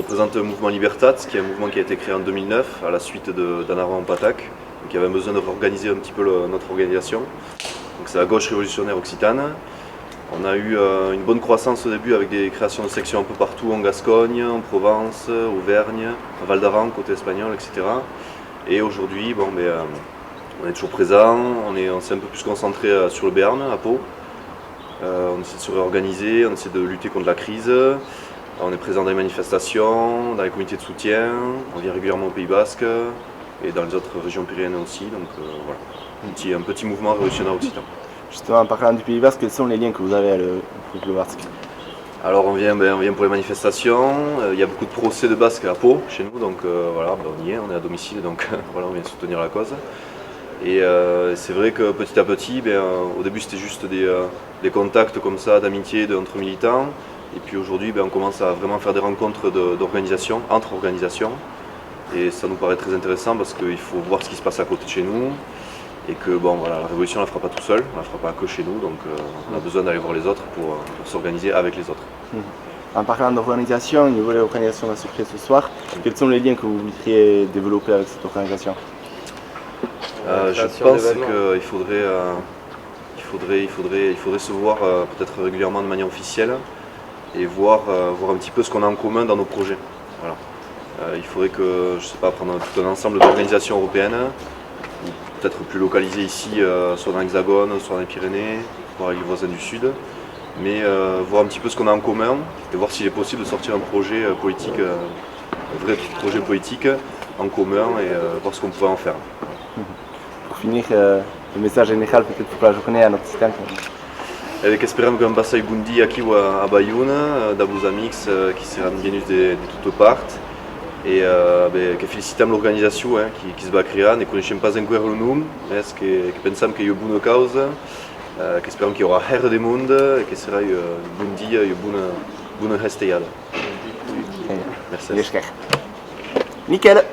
représente le mouvement Libertat, qui est un mouvement qui a été créé en 2009 à la suite d'Anarva en Patac, qui avait besoin de réorganiser un petit peu notre organisation. Donc c'est la gauche révolutionnaire occitane. On a eu une bonne croissance au début avec des créations de sections un peu partout en Gascogne, en Provence, Auvergne, Val d'Aran, côté espagnol, etc. Et aujourd'hui, on est toujours présent, on s'est un peu plus concentré sur le Béarn, à Pau. On essaie de se réorganiser, on essaie de lutter contre la crise. On est présent dans les manifestations, dans les comités de soutien, on vient régulièrement au Pays Basque et dans les autres régions pyrénéennes aussi. Donc voilà, un petit mouvement révolutionnaire occitan. Justement, en parlant du Pays Basque, quels sont les liens que vous avez avec le peuple basque? Alors on vient pour les manifestations, il y a beaucoup de procès de Basques à Pau chez nous, donc voilà, on y est, on est à domicile, donc voilà, on vient soutenir la cause. Et c'est vrai que petit à petit, au début c'était juste des contacts comme ça, d'amitié entre militants. Et puis aujourd'hui, on commence à vraiment faire des rencontres d'organisation, entre organisations. Et ça nous paraît très intéressant parce qu'il faut voir ce qui se passe à côté de chez nous. Et que la révolution ne la fera pas tout seul, on ne la fera pas que chez nous. Donc on a besoin d'aller voir les autres pour s'organiser avec les autres. En parlant d'organisation, au niveau de l'organisation va se créer ce soir. Quels sont les liens que vous voudriez développer avec cette organisation? Je pense qu'il faudrait se voir peut-être régulièrement de manière officielle et voir un petit peu ce qu'on a en commun dans nos projets. Voilà. Il faudrait que, je sais pas, prendre tout un ensemble d'organisations européennes, ou peut-être plus localisées ici, soit dans l'Hexagone, soit dans les Pyrénées, voire avec les voisins du Sud, mais voir un petit peu ce qu'on a en commun et voir s'il est possible de sortir un projet politique, un vrai projet politique en commun et voir ce qu'on pourrait en faire. Pour finir, le message général peut-être pour la journée en occitan. Que esperamos que passem bom dia aqui a Baiuna, da Amix, que serão bem-vindos de toute parte. E que felicitamos l'organização que se vai criar, ne conhecemos pas encore o nome, mas que pensamos que é uma boa causa, que esperamos que haurá her de mundo e que será um bom dia e uma boa resteada. Merci. Nickel.